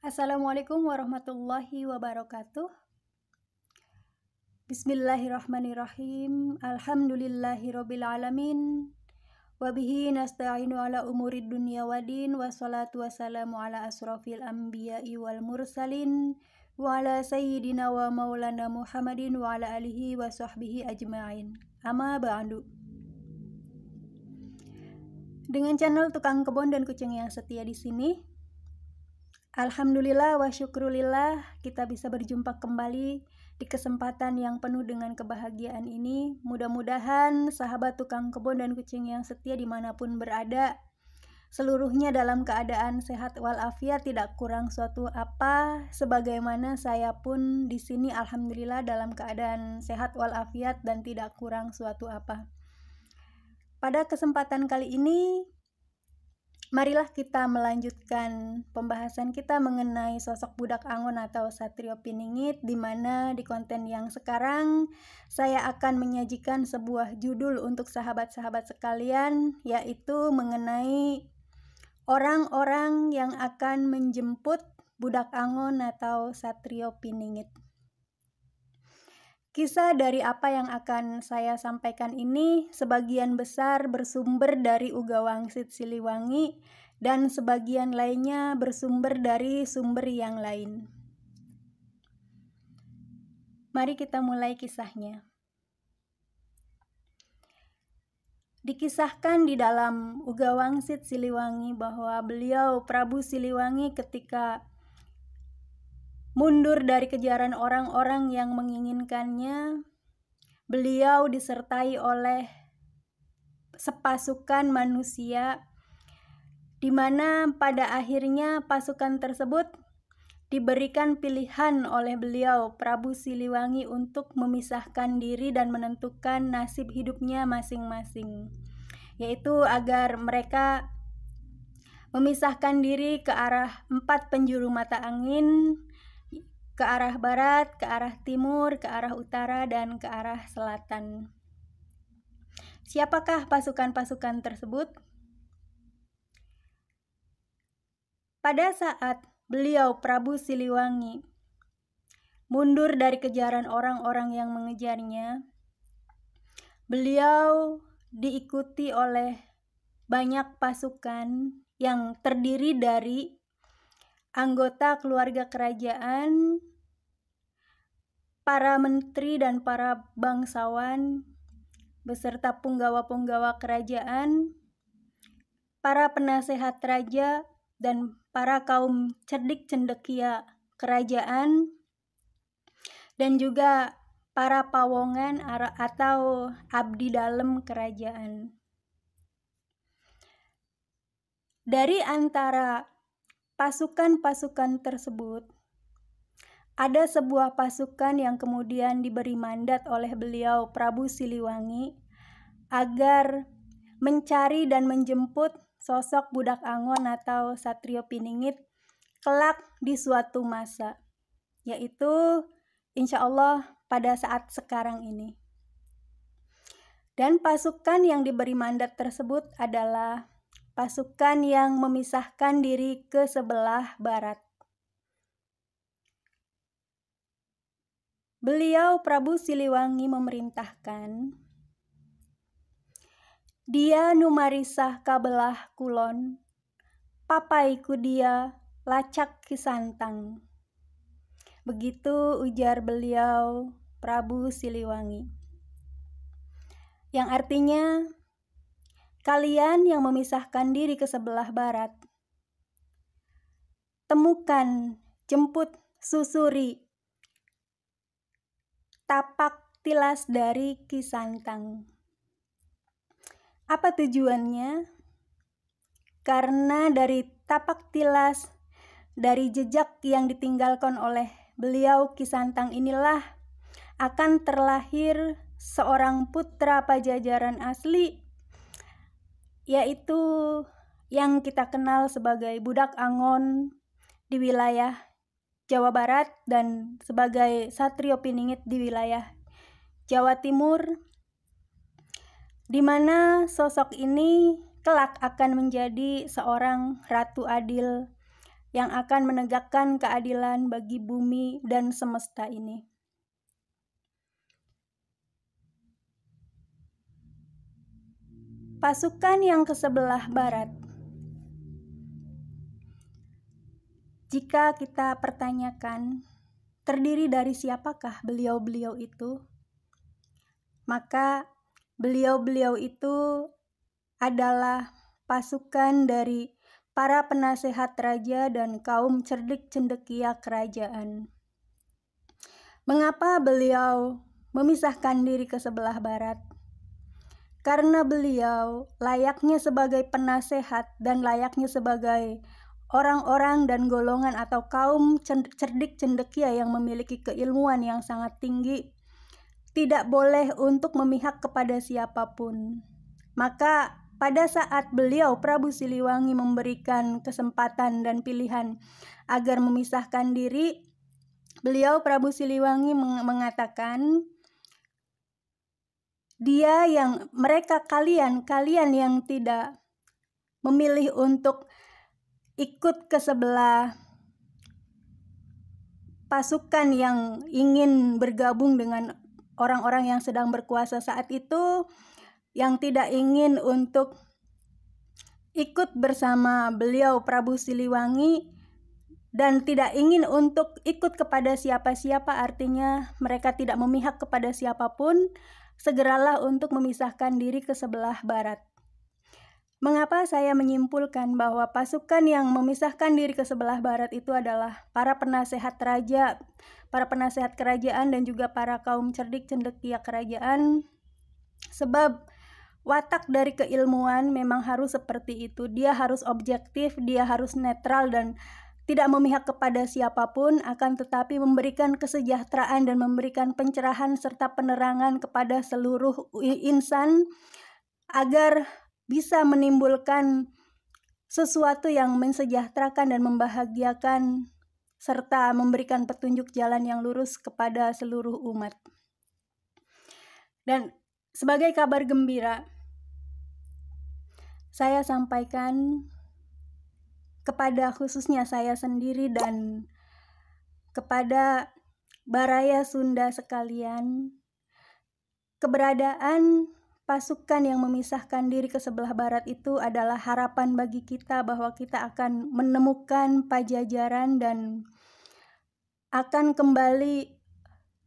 Assalamualaikum warahmatullahi wabarakatuh. Bismillahirrahmanirrahim. Alhamdulillahirabbil alamin. Wabihi nasta'inu ala umurid dunya waddin. Wassalatu wassalamu ala asrofil anbiya'i wal mursalin wa ala sayyidina wa maulana Muhammadin wa ala alihi wa sahbihi ajma'in. Amma ba'du. Dengan channel Tukang Kebon dan Kucing yang setia di sini, alhamdulillah wa syukrulillah kita bisa berjumpa kembali di kesempatan yang penuh dengan kebahagiaan ini. Mudah-mudahan sahabat tukang kebun dan kucing yang setia dimanapun berada, seluruhnya dalam keadaan sehat walafiat, tidak kurang suatu apa. Sebagaimana saya pun di sini alhamdulillah dalam keadaan sehat walafiat dan tidak kurang suatu apa. Pada kesempatan kali ini, marilah kita melanjutkan pembahasan kita mengenai sosok budak Angon atau Satrio Piningit, di mana di konten yang sekarang saya akan menyajikan sebuah judul untuk sahabat-sahabat sekalian, yaitu mengenai orang-orang yang akan menjemput budak Angon atau Satrio Piningit. Kisah dari apa yang akan saya sampaikan ini sebagian besar bersumber dari Uga Wangsit Siliwangi dan sebagian lainnya bersumber dari sumber yang lain. Mari kita mulai kisahnya. Dikisahkan di dalam Uga Wangsit Siliwangi bahwa beliau Prabu Siliwangi ketika mundur dari kejaran orang-orang yang menginginkannya, beliau disertai oleh sepasukan manusia, di mana pada akhirnya pasukan tersebut diberikan pilihan oleh beliau Prabu Siliwangi untuk memisahkan diri dan menentukan nasib hidupnya masing-masing, yaitu agar mereka memisahkan diri ke arah 4 penjuru mata angin, ke arah barat, ke arah timur, ke arah utara, dan ke arah selatan. Siapakah pasukan-pasukan tersebut? Pada saat beliau Prabu Siliwangi mundur dari kejaran orang-orang yang mengejarnya, beliau diikuti oleh banyak pasukan yang terdiri dari anggota keluarga kerajaan, para menteri dan para bangsawan, beserta punggawa-punggawa kerajaan, para penasehat raja, dan para kaum cerdik cendekia kerajaan, dan juga para pawongan atau abdi dalam kerajaan. Dari antara pasukan-pasukan tersebut, ada sebuah pasukan yang kemudian diberi mandat oleh beliau Prabu Siliwangi agar mencari dan menjemput sosok budak Angon atau Satrio Piningit kelak di suatu masa, yaitu insya Allah pada saat sekarang ini. Dan pasukan yang diberi mandat tersebut adalah pasukan yang memisahkan diri ke sebelah barat. Beliau Prabu Siliwangi memerintahkan, dia numarisah kabelah kulon, papaiku dia lacak kisantang. Begitu ujar beliau Prabu Siliwangi. Yang artinya, kalian yang memisahkan diri ke sebelah barat, temukan, jemput, susuri tapak tilas dari Kisantang. Apa tujuannya? Karena dari tapak tilas, dari jejak yang ditinggalkan oleh beliau Kisantang inilah akan terlahir seorang putra Pajajaran asli, yaitu yang kita kenal sebagai budak Angon di wilayah Jawa Barat dan sebagai Satrio Piningit di wilayah Jawa Timur, di mana sosok ini kelak akan menjadi seorang ratu adil yang akan menegakkan keadilan bagi bumi dan semesta ini. Pasukan yang kesebelah barat. Jika kita pertanyakan terdiri dari siapakah beliau-beliau itu, maka beliau-beliau itu adalah pasukan dari para penasehat raja dan kaum cerdik cendekia kerajaan. Mengapa beliau memisahkan diri ke sebelah barat? Karena beliau layaknya sebagai penasehat dan layaknya sebagai orang-orang dan golongan atau kaum cerdik cendekia yang memiliki keilmuan yang sangat tinggi, tidak boleh untuk memihak kepada siapapun. Maka pada saat beliau Prabu Siliwangi memberikan kesempatan dan pilihan agar memisahkan diri, beliau Prabu Siliwangi mengatakan, kalian yang tidak memilih untuk ikut ke sebelah pasukan yang ingin bergabung dengan orang-orang yang sedang berkuasa saat itu, yang tidak ingin untuk ikut bersama beliau Prabu Siliwangi dan tidak ingin untuk ikut kepada siapa-siapa, artinya mereka tidak memihak kepada siapapun, segeralah untuk memisahkan diri ke sebelah barat. Mengapa saya menyimpulkan bahwa pasukan yang memisahkan diri ke sebelah barat itu adalah para penasehat raja, para penasehat kerajaan dan juga para kaum cerdik cendekia kerajaan? Sebab watak dari keilmuan memang harus seperti itu. Dia harus objektif, dia harus netral dan tidak memihak kepada siapapun, akan tetapi memberikan kesejahteraan dan memberikan pencerahan serta penerangan kepada seluruh insan agar bisa menimbulkan sesuatu yang mensejahterakan dan membahagiakan serta memberikan petunjuk jalan yang lurus kepada seluruh umat. Dan sebagai kabar gembira, saya sampaikan kepada khususnya saya sendiri dan kepada Baraya Sunda sekalian, keberadaan pasukan yang memisahkan diri ke sebelah barat itu adalah harapan bagi kita bahwa kita akan menemukan Pajajaran dan akan kembali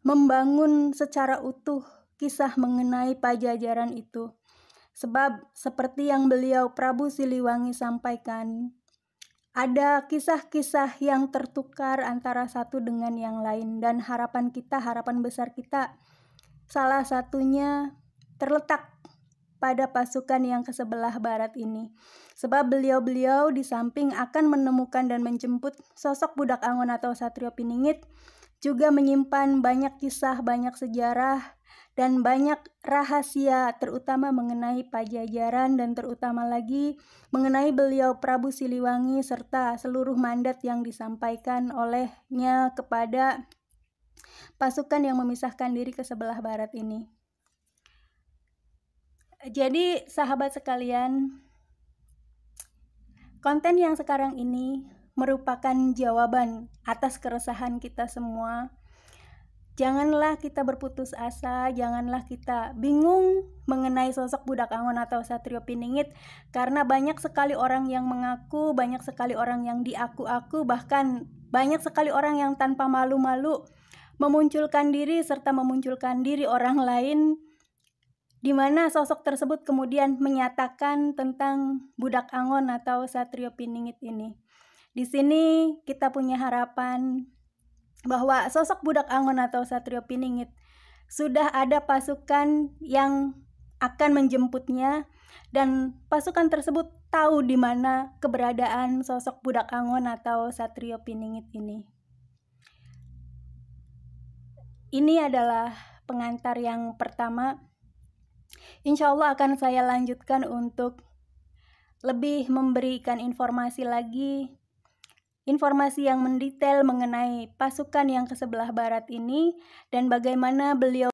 membangun secara utuh kisah mengenai Pajajaran itu. Sebab seperti yang beliau Prabu Siliwangi sampaikan, ada kisah-kisah yang tertukar antara satu dengan yang lain, dan harapan besar kita salah satunya terletak pada pasukan yang ke sebelah barat ini. Sebab beliau-beliau di samping akan menemukan dan menjemput sosok budak Angon atau Satrio Piningit, juga menyimpan banyak kisah, banyak sejarah, dan banyak rahasia terutama mengenai Pajajaran dan terutama lagi mengenai beliau Prabu Siliwangi serta seluruh mandat yang disampaikan olehnya kepada pasukan yang memisahkan diri ke sebelah barat ini. Jadi sahabat sekalian, konten yang sekarang ini merupakan jawaban atas keresahan kita semua. Janganlah kita berputus asa, janganlah kita bingung mengenai sosok budak Angon atau Satrio Piningit, karena banyak sekali orang yang mengaku, banyak sekali orang yang diaku-aku, bahkan banyak sekali orang yang tanpa malu-malu memunculkan diri serta memunculkan diri orang lain, di mana sosok tersebut kemudian menyatakan tentang budak Angon atau Satrio Piningit ini. Di sini kita punya harapan bahwa sosok budak Angon atau Satrio Piningit sudah ada pasukan yang akan menjemputnya, dan pasukan tersebut tahu di mana keberadaan sosok budak Angon atau Satrio Piningit ini. Ini adalah pengantar yang pertama. Insya Allah akan saya lanjutkan untuk lebih memberikan informasi lagi, informasi yang mendetail mengenai pasukan yang ke sebelah barat ini dan bagaimana beliau